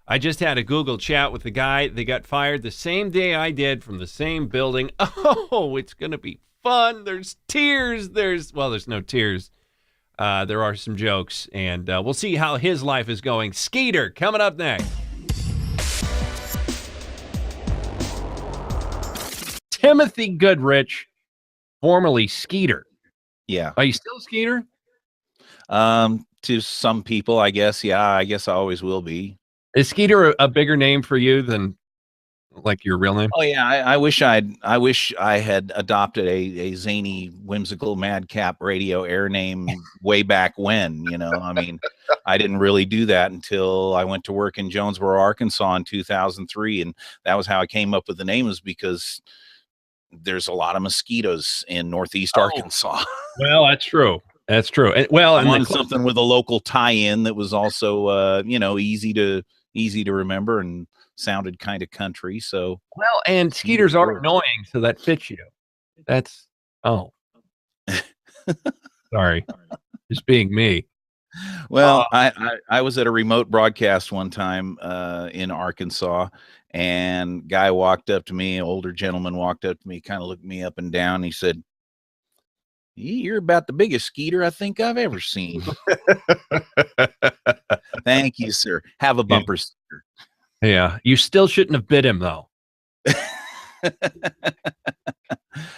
I just had a Google chat with the guy that got fired the same day I did from the same building. Oh, it's going to be fun. There's tears. There's no tears. There are some jokes, and we'll see how his life is going. Skeeter, coming up next. Timothy Goodrich, formerly Skeeter. Yeah. Are you still Skeeter? To some people, I guess. Yeah, I guess I always will be. Is Skeeter a bigger name for you than like your real name? Oh yeah, I wish I had adopted a zany, whimsical, madcap radio air name way back when. I mean, I didn't really do that until I went to work in Jonesboro, Arkansas in 2003, and that was how I came up with the name. Was because there's a lot of mosquitoes in Northeast Arkansas. Well, that's true. That's true. I wanted something with a local tie-in that was also, easy to remember and sounded kind of country. So and Skeeters are annoying, so that fits you. That's sorry, just being me. Well, I was at a remote broadcast one time in Arkansas, and guy walked up to me, older gentleman walked up to me, kind of looked me up and down. He said, "You're about the biggest Skeeter I think I've ever seen." Thank you, sir. Have a bumper sticker. Yeah, you still shouldn't have bit him though.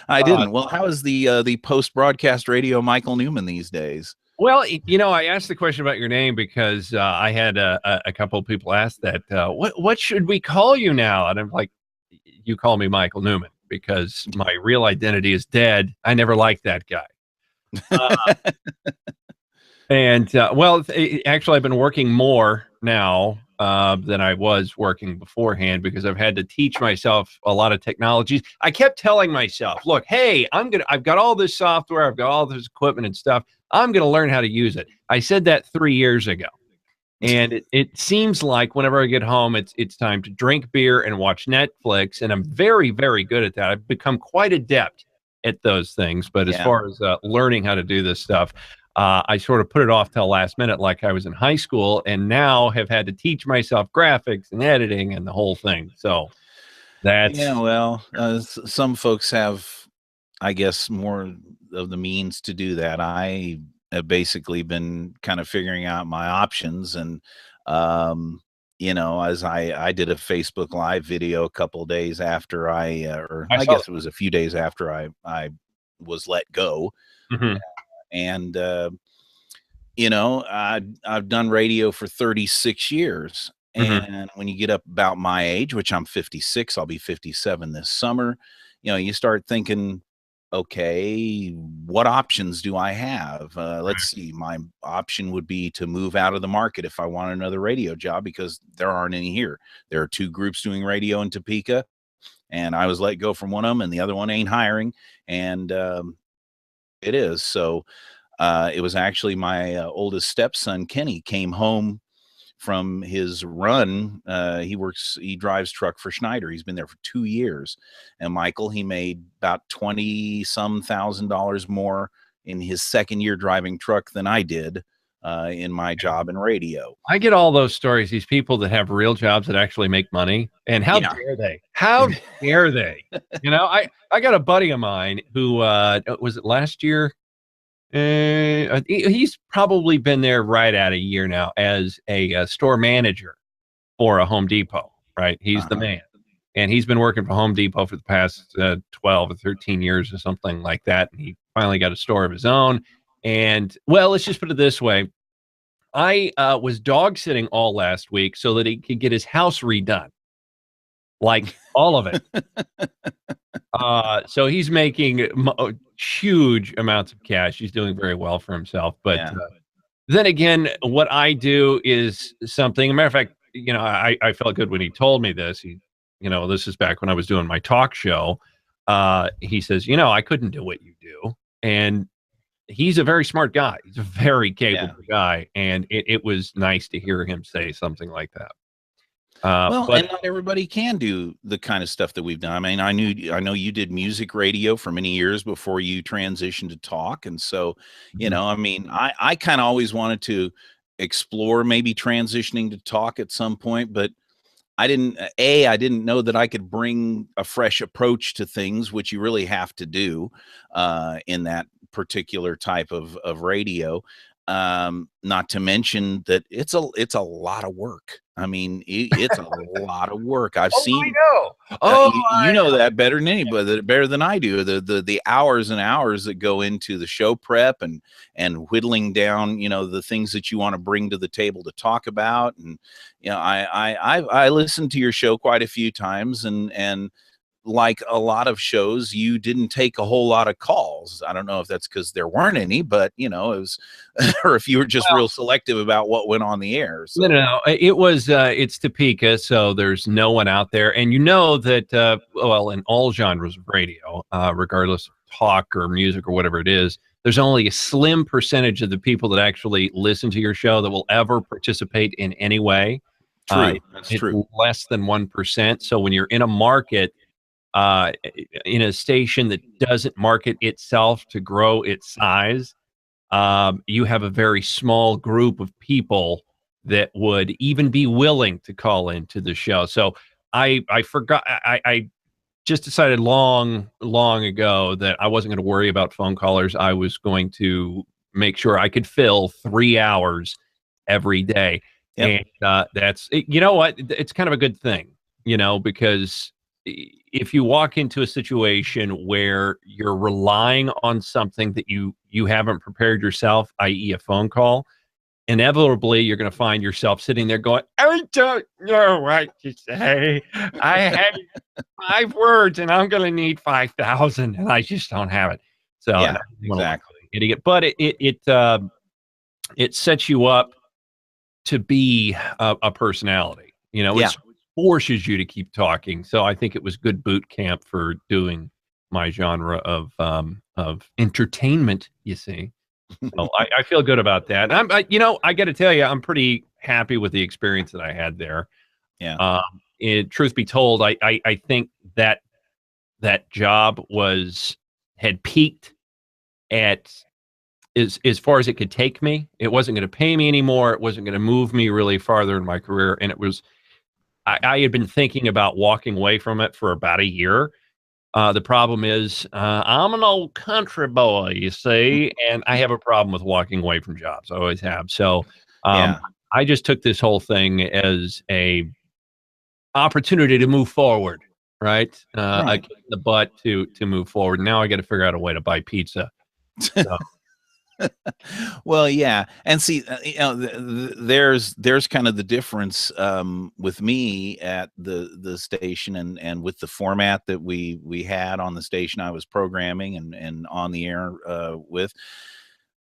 I didn't. Well, how is the post-broadcast radio Michael Newman these days? Well, I asked the question about your name because I had a couple of people ask that. What should we call you now? And I'm like, you call me Michael Newman because my real identity is dead. I never liked that guy. Actually, I've been working more now than I was working beforehand because I've had to teach myself a lot of technologies. I kept telling myself, look, hey, I've got all this software, I've got all this equipment and stuff. I'm going to learn how to use it. I said that 3 years ago. And it seems like whenever I get home, it's time to drink beer and watch Netflix. And I'm very, very good at that. I've become quite adept at those things. But as far as learning how to do this stuff, I sort of put it off till last minute like I was in high school, and now have had to teach myself graphics and editing and the whole thing. So that's... Yeah, well, some folks have, I guess, more of the means to do that. I have basically been kind of figuring out my options, and as I did a Facebook Live video a couple of days after I guess it was a few days after I was let go. Mm-hmm. And I've done radio for 36 years. Mm-hmm. And when you get up about my age, which I'm 56, I'll be 57 this summer, you start thinking, okay, what options do I have? Let's see. My option would be to move out of the market if I want another radio job, because there aren't any here. There are 2 groups doing radio in Topeka, and I was let go from one of them, and the other one ain't hiring. And it is. So it was actually my oldest stepson, Kenny, came home from his run. He drives truck for Schneider. He's been there for 2 years. And Michael, he made about $20-some thousand more in his second year driving truck than I did in my job in radio. I get all those stories, these people that have real jobs that actually make money, and how dare they? How dare they? I got a buddy of mine who was it last year? He's probably been there right at a year now as a store manager for a Home Depot, right? He's the man. And he's been working for Home Depot for the past 12 or 13 years or something like that. And he finally got a store of his own. And, well, let's just put it this way. I was dog sitting all last week so that he could get his house redone. Like all of it. So he's making huge amounts of cash. He's doing very well for himself. But then again, what I do is something. As a matter of fact, I felt good when he told me this. This is back when I was doing my talk show. He says, I couldn't do what you do. And he's a very smart guy. He's a very capable guy. And it was nice to hear him say something like that. And not everybody can do the kind of stuff that we've done. I mean, I know you did music radio for many years before you transitioned to talk. And so, I mean, I kind of always wanted to explore maybe transitioning to talk at some point, but I didn't know that I could bring a fresh approach to things, which you really have to do in that particular type of radio. Not to mention that it's a lot of work. I mean, it's a lot of work. I've Oh, I seen know. Oh, you know that better than anybody, better than I do. The hours and hours that go into the show prep and whittling down, you know, the things that you want to bring to the table to talk about. And you know, I listened to your show quite a few times, and like a lot of shows, you didn't take a whole lot of calls. I don't know if that's because there weren't any, but you know, it was, or if you were just real selective about what went on the air. So. No. It was, it's Topeka, so there's no one out there. And you know that, well, in all genres of radio, regardless of talk or music or whatever it is, there's only a slim percentage of the people that actually listen to your show that will ever participate in any way. True. That's true. Less than 1%. So when you're in a market, in a station that doesn't market itself to grow its size, you have a very small group of people that would even be willing to call into the show. So I forgot. I just decided long ago that I wasn't going to worry about phone callers. I was going to make sure I could fill 3 hours every day. Yep. And that's, you know what? It's kind of a good thing, you know, because if you walk into a situation where you're relying on something that you haven't prepared yourself, i.e. a phone call, inevitably you're going to find yourself sitting there going, I don't know what to say. I had 5 words and I'm going to need 5,000 and I just don't have it. So yeah, exactly. Idiot. But it sets you up to be a personality, you know. Yeah. It forces you to keep talking. So I think it was good boot camp for doing my genre of entertainment, you see. So I feel good about that. And you know, I got to tell you, I'm pretty happy with the experience that I had there. Yeah. Truth be told, I think that job had peaked at as far as it could take me. It wasn't going to pay me anymore. It wasn't going to move me really farther in my career. And it was, I had been thinking about walking away from it for about a year. The problem is I'm an old country boy, you see, and I have a problem with walking away from jobs. I always have. So I just took this whole thing as a opportunity to move forward, right? I kicked the butt to move forward. Now I got to figure out a way to buy pizza. So. Well, yeah, and see, you know, there's kind of the difference with me at the station and with the format that we had on the station I was programming and on the air with.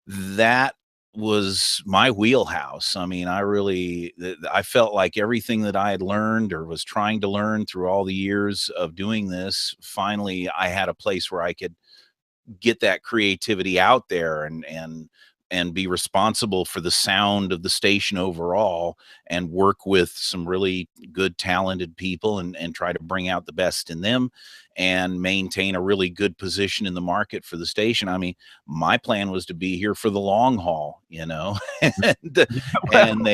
That was my wheelhouse. I mean, I felt like everything that I had learned or was trying to learn through all the years of doing this, finally I had a place where I could get that creativity out there and be responsible for the sound of the station overall and work with some really good, talented people and try to bring out the best in them and maintain a really good position in the market for the station. I mean, my plan was to be here for the long haul, you know, and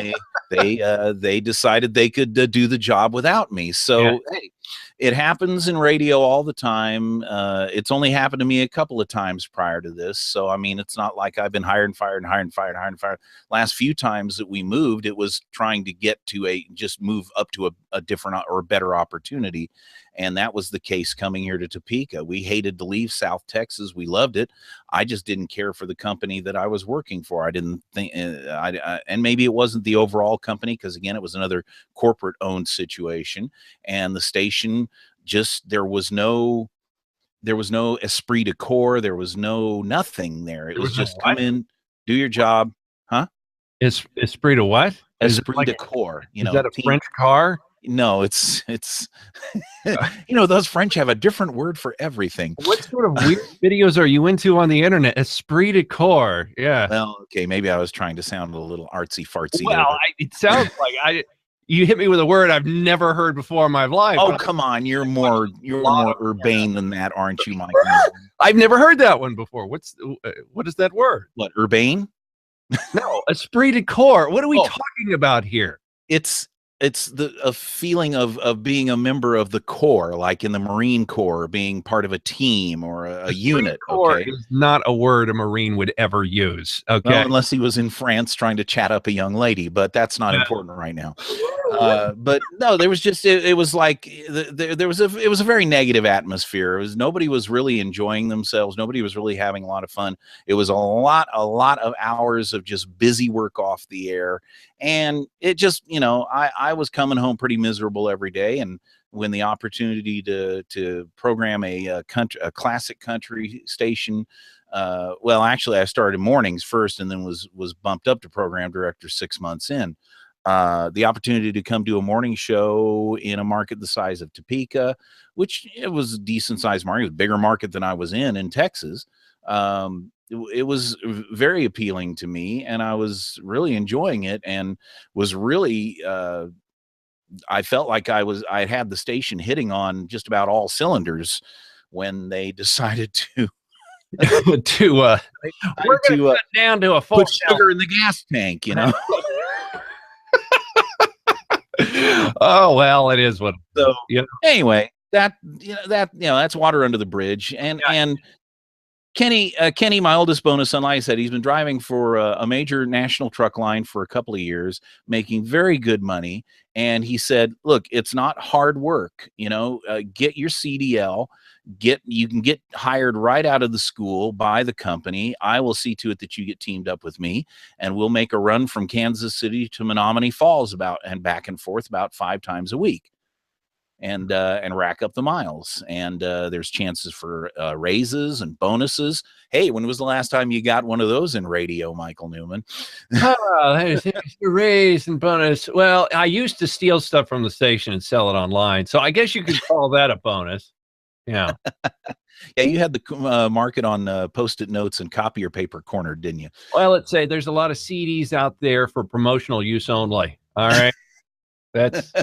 they decided they could do the job without me. So, hey, it happens in radio all the time. It's only happened to me a couple of times prior to this. So, I mean, it's not like I've been hired and fired and hired and fired and hired and fired. Last few times that we moved, it was trying to get to just move up to a different or a better opportunity. And that was the case coming here to Topeka. We hated to leave South Texas. We loved it. I just didn't care for the company that I was working for. I didn't think, and maybe it wasn't the overall company, because again, it was another corporate owned situation. And the station just, there was no esprit de corps. There was nothing there. It was just come in, do your job. Huh? Esprit de what? Esprit de corps. You know, is that a French car? No, it's you know, those French have a different word for everything. What sort of weird videos are you into on the internet? Esprit de corps. Yeah. Well, okay, maybe I was trying to sound a little artsy fartsy. Well, it sounds like you hit me with a word I've never heard before in my life. Oh, come on, you're more urbane than that, aren't you, Mike? I've never heard that one before. What is that word? What, urbane? No, esprit de corps. What are we Oh, talking about here? it's the a feeling of being a member of the Corps, like in the Marine Corps, being part of a team or a Esprit de unit. corps Okay. is not a word a Marine would ever use. Well, Okay. unless he was in France trying to chat up a young lady, but that's not important right now. But no, there was just it was like there was it was a very negative atmosphere. It was nobody was really enjoying themselves. Nobody was really having a lot of fun. It was a lot of hours of just busy work off the air, and it just I was coming home pretty miserable every day. And when the opportunity to program a classic country station. Well, actually, I started mornings first, and then was bumped up to program director 6 months in. The opportunity to come do a morning show in a market the size of Topeka, which it was a decent sized market, it was a bigger market than I was in Texas. It was very appealing to me, and I was really enjoying it, and was really I felt like I had the station hitting on just about all cylinders when they decided to to we're going to cut down to a full put sugar in the gas tank, Oh, well, it is what. So anyway, that's water under the bridge. And Kenny, my oldest bonus son, like I said, he's been driving for a major national truck line for a couple of years, making very good money. And he said, "Look, it's not hard work. Get your CDL, you can get hired right out of the school by the company. I will see to it that you get teamed up with me, and we'll make a run from Kansas City to Menominee Falls and back and forth about 5 times a week." And rack up the miles. And there's chances for raises and bonuses. Hey, when was the last time you got one of those in radio, Michael Newman? There's a raise and bonus. Well, I used to steal stuff from the station and sell it online, so I guess you could call that a bonus. Yeah. Yeah, you had the market on Post-it notes and copier paper cornered, didn't you? Well, let's say there's a lot of CDs out there for promotional use only. All right. That's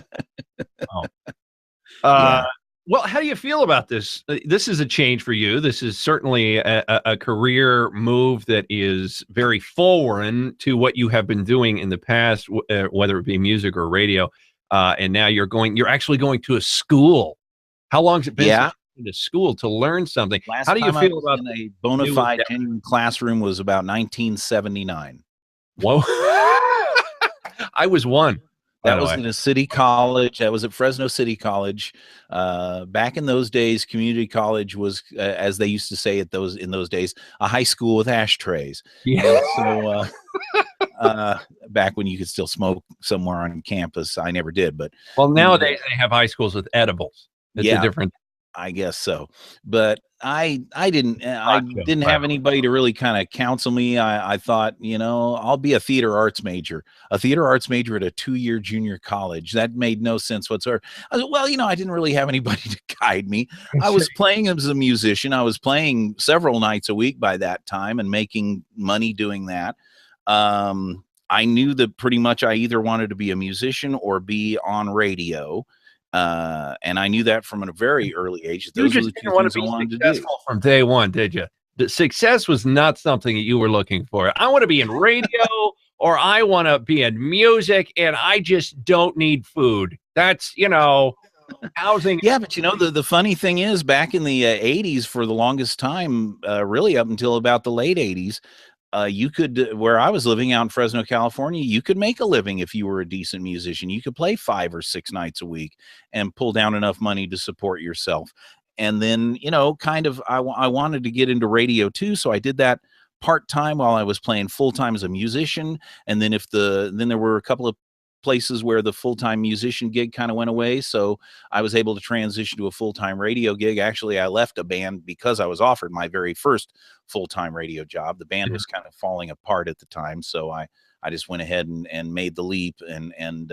yeah. Well, how do you feel about this? This is a change for you. This is certainly a career move that is very foreign to what you have been doing in the past, whether it be music or radio. And now you're actually going to a school. How long has it been since you've been to school to learn something? Last how do you time feel I was about in a bona fide genuine classroom was about 1979. Whoa. I was one. That was in a city college. That was at Fresno City College. Back in those days, community college was, as they used to say in those days, a high school with ashtrays. Yeah. And so back when you could still smoke somewhere on campus, I never did. But nowadays they have high schools with edibles. It's a different. I guess so. But I didn't have anybody to really kind of counsel me. I thought, I'll be a theater arts major at a 2-year junior college. That made no sense whatsoever. Well, I didn't really have anybody to guide me. I was playing as a musician. I was playing several nights a week by that time and making money doing that. I knew that pretty much I either wanted to be a musician or be on radio. And I knew that from a very early age. Those were the two things I wanted to do from day one, did you? The success was not something that you were looking for. I want to be in radio or I want to be in music, and I just don't need food. That's, housing. Yeah, but the funny thing is, back in the 80s, for the longest time, really up until about the late 80s, you could, where I was living out in Fresno, California, you could make a living if you were a decent musician. You could play 5 or 6 nights a week and pull down enough money to support yourself. And then, I wanted to get into radio too. So I did that part-time while I was playing full-time as a musician. And then then there were a couple of places where the full-time musician gig kind of went away. So I was able to transition to a full-time radio gig. Actually, I left a band because I was offered my very first full-time radio job. The band was kind of falling apart at the time. So I just went ahead and made the leap and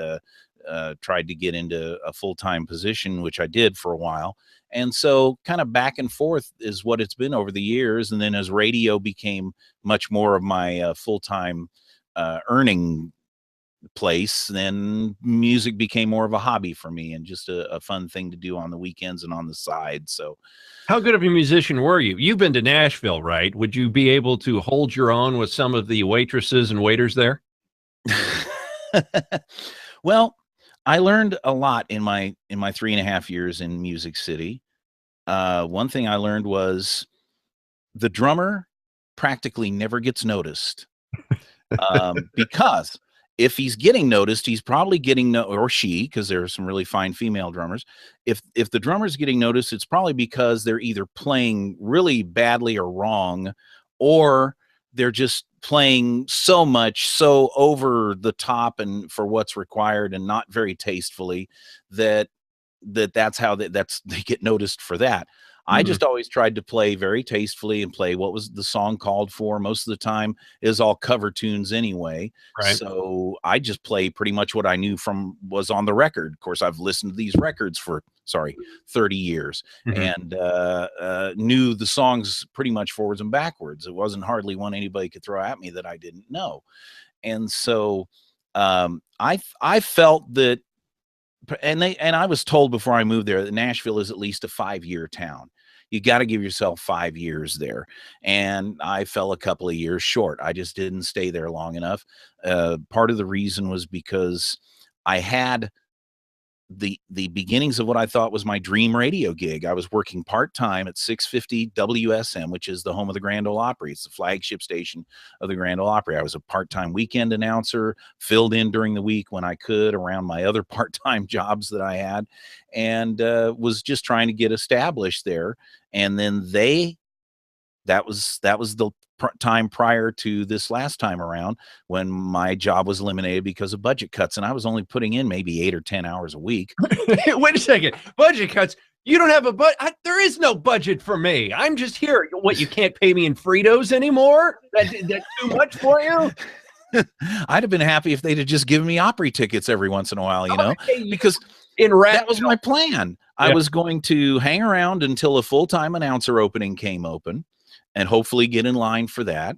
tried to get into a full-time position, which I did for a while. And so kind of back and forth is what it's been over the years. And then as radio became much more of my full-time earning place, then music became more of a hobby for me and just a fun thing to do on the weekends and on the side. So How good of a musician were you? You've been to Nashville, right? Would you be able to hold your own with some of the waitresses and waiters there? well, I learned a lot in my 3.5 years in Music City. One thing I learned was the drummer practically never gets noticed, because if he's getting noticed, he's probably getting or she, because there are some really fine female drummers. If the drummer's getting noticed, it's probably because they're either playing really badly or wrong, or they're just playing so much, so over the top and for what's required, and not very tastefully, that that's how they get noticed for that. I Mhm. just always tried to play very tastefully and play what was the song called for. Most of the time is all cover tunes anyway. Right. So I just play pretty much what I knew from was on the record. Of course, I've listened to these records for 30 years, Mhm. and knew the songs pretty much forwards and backwards. It wasn't hardly one anybody could throw at me that I didn't know. And so I felt that, and I was told before I moved there that Nashville is at least a 5-year town. You got to give yourself 5 years there. And I fell a couple of years short. I just didn't stay there long enough. Part of the reason was because I had the beginnings of what I thought was my dream radio gig. I was working part-time at 650 WSM, which is the home of the Grand Ole Opry. It's the flagship station of the Grand Ole Opry. I was a part-time weekend announcer, filled in during the week when I could around my other part-time jobs that I had, and was just trying to get established there. And then that was the time prior to this last time around, when my job was eliminated because of budget cuts, and I was only putting in maybe 8 or 10 hours a week. Wait a second. Budget cuts. You don't have a budget. There is no budget for me. I'm just here. What, you can't pay me in Fritos anymore? That's too much for you? I'd have been happy if they'd have just given me Opry tickets every once in a while, because in that was my plan. I was going to hang around until a full-time announcer opening came open and hopefully get in line for that.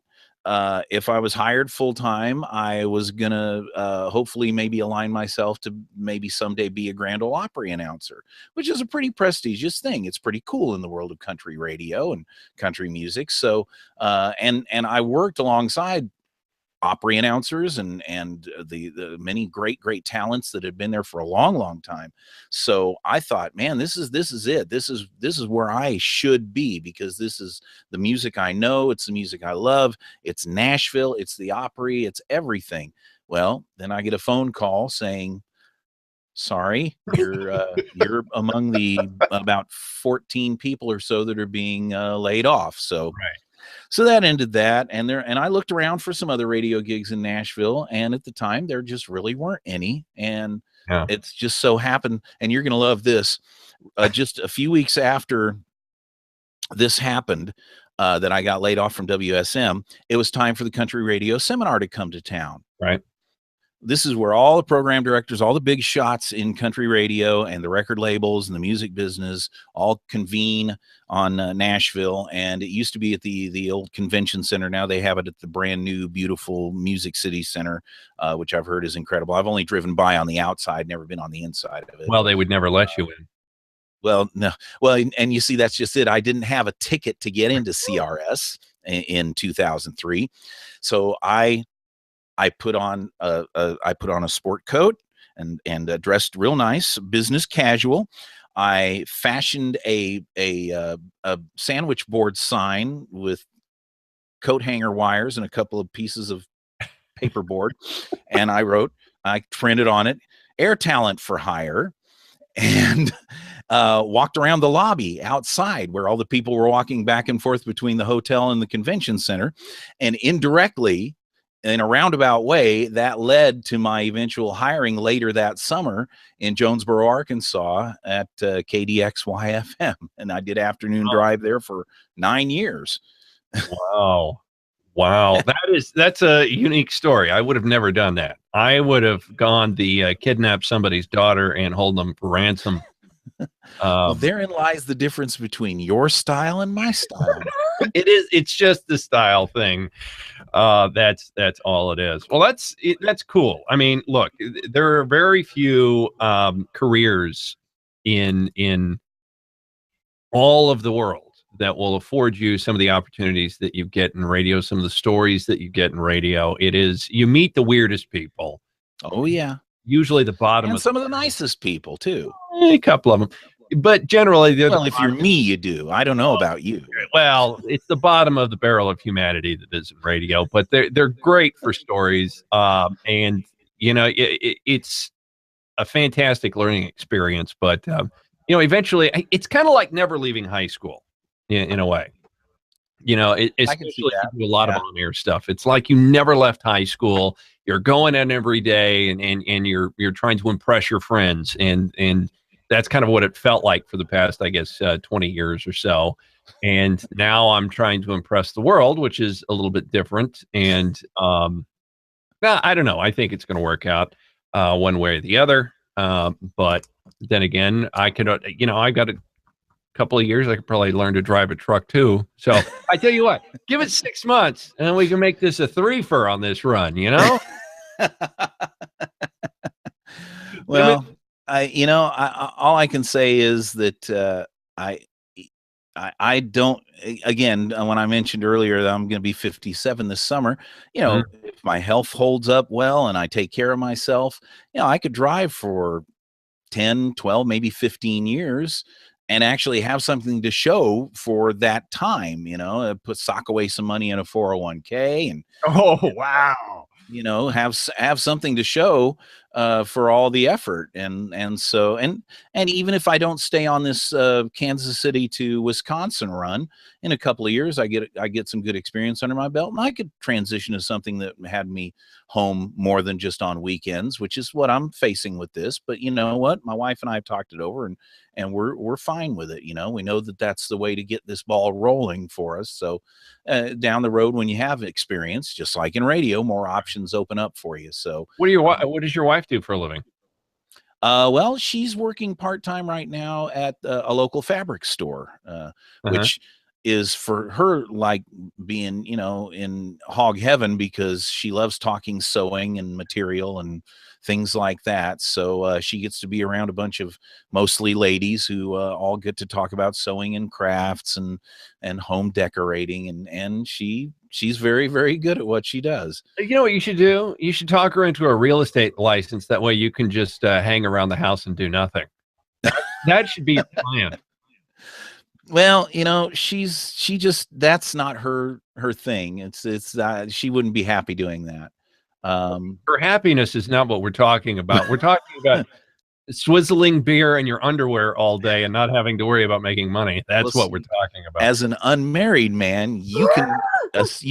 If I was hired full-time, I was gonna hopefully maybe align myself to maybe someday be a Grand Ole Opry announcer, which is a pretty prestigious thing. It's pretty cool in the world of country radio and country music. So and I worked alongside Opry announcers and the many great talents that had been there for a long time. So I thought, man, this is it. This is where I should be, because this is the music I know. It's the music I love. It's Nashville. It's the Opry. It's everything. Well, then I get a phone call saying, sorry, you're among the about 14 people or so that are being laid off. So that ended that, and I looked around for some other radio gigs in Nashville, and at the time there just really weren't any. And Yeah. it's just so happened, and you're gonna love this. Just a few weeks after this happened, that I got laid off from WSM, it was time for the country radio seminar to come to town. Right. This is where all the program directors, all the big shots in country radio and the record labels and the music business all convene on Nashville. And it used to be at the old convention center. Now they have it at the brand new, beautiful Music City Center, which I've heard is incredible. I've only driven by on the outside, never been on the inside of it. Well, they would never let you in. Well, no. Well, and you see, that's just it. I didn't have a ticket to get into CRS in 2003. So I put on a sport coat and dressed real nice, business casual. I fashioned a sandwich board sign with coat hanger wires and a couple of pieces of paperboard, and I printed on it, "Air Talent for Hire," and walked around the lobby outside where all the people were walking back and forth between the hotel and the convention center, and indirectly, in a roundabout way, that led to my eventual hiring later that summer in Jonesboro, Arkansas at KDXY-FM. And I did afternoon drive there for 9 years. Wow. Wow. That's a unique story. I would have never done that. I would have gone kidnap somebody's daughter and hold them for ransom. Well, therein lies the difference between your style and my style. It's just the style thing. That's all it is. Well, that's cool. I mean, look, there are very few careers in all of the world that will afford you some of the opportunities that you get in radio, some of the stories that you get in radio. It is, you meet the weirdest people. Oh yeah, usually the bottom and of some of the nicest people too. a couple of them, but generally they're well, if you're me, you do. I don't know about you. Well, it's the bottom of the barrel of humanity that is in radio, but they're great for stories, and it's a fantastic learning experience. But eventually, it's kind of like never leaving high school, in a way. Especially if you do a lot of on-air stuff. It's like you never left high school. You're going in every day, and you're trying to impress your friends, and that's kind of what it felt like for the past, I guess, 20 years or so. And now I'm trying to impress the world, which is a little bit different. And I don't know. I think it's going to work out one way or the other. But then again, I could, I've got a couple of years. I could probably learn to drive a truck too. So I tell you what, give it 6 months, and then we can make this a threefer on this run. Well, all I can say is that I don't, again, when I mentioned earlier that I'm going to be 57 this summer, if my health holds up well and I take care of myself, I could drive for 10, 12, maybe 15 years and actually have something to show for that time, sock away some money in a 401k and wow. Have something to show for all the effort. And even if I don't stay on this Kansas City to Wisconsin run, in a couple of years, I get some good experience under my belt, and I could transition to something that had me home more than just on weekends, which is what I'm facing with this. But you know what? My wife and I have talked it over, and we're fine with it. We know that that's the way to get this ball rolling for us. So down the road, when you have experience, just like in radio, more options open up for you. So what does your wife do for a living? Well, she's working part-time right now at a local fabric store, which is for her like being, in hog heaven, because she loves talking sewing and material and things like that. So she gets to be around a bunch of mostly ladies who all get to talk about sewing and crafts and home decorating. And she's very, very good at what she does. You know what you should do? You should talk her into a real estate license. That way you can just hang around the house and do nothing. That should be your plan. Well, that's not her thing. It's she wouldn't be happy doing that. Her happiness is not what we're talking about. We're talking about swizzling beer in your underwear all day and not having to worry about making money. That's what we're talking about. As an unmarried man, you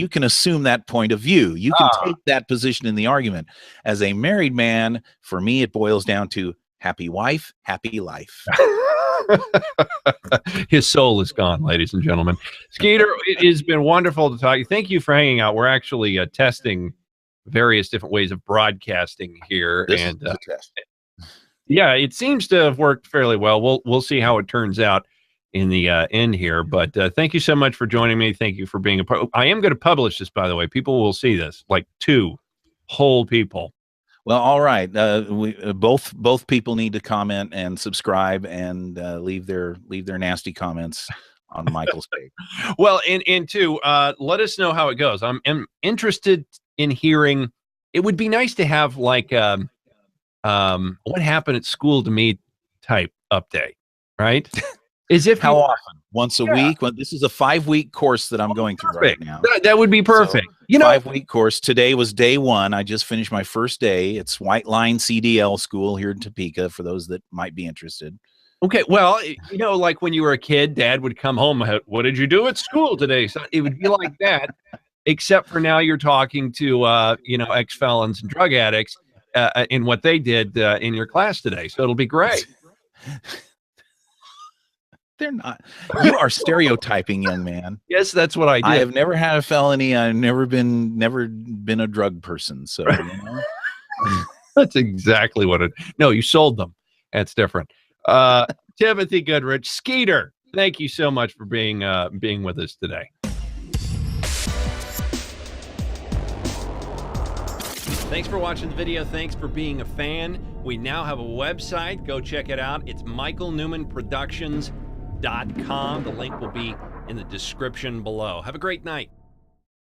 can assume that point of view. You can take that position in the argument. As a married man, for me, it boils down to happy wife, happy life. His soul is gone, ladies and gentlemen. Skeeter, it has been wonderful to talk to you. Thank you for hanging out. We're actually testing various different ways of broadcasting here. This is a test. Yeah, it seems to have worked fairly well. We'll see how it turns out in the end here. But thank you so much for joining me. Thank you for being a part. I am going to publish this, by the way. People will see this, like 2 whole people. Well, all right. We both people need to comment and subscribe and leave their nasty comments on Michael's page. Well, and 2, let us know how it goes. I'm interested in hearing. It would be nice to have like what happened at school to me type update, right? As if how often? Once a week? Well, this is a 5-week course that I'm going through right now. That would be perfect. So, 5-week course. Today was day 1. I just finished my first day. It's White Line CDL school here in Topeka for those that might be interested. Okay, well, like when you were a kid, Dad would come home. What did you do at school today? So it would be like that, except for now you're talking to ex-felons and drug addicts in what they did in your class today. So it'll be great. They're not. You are stereotyping, young man. Yes, that's what I did. I have never had a felony. I've never been a drug person. So that's exactly what it. No, you sold them. That's different. Timothy Goodrich, Skeeter, thank you so much for being with us today. Thanks for watching the video. Thanks for being a fan. We now have a website. Go check it out. It's michaelnewmanproductions.com. The link will be in the description below. Have a great night.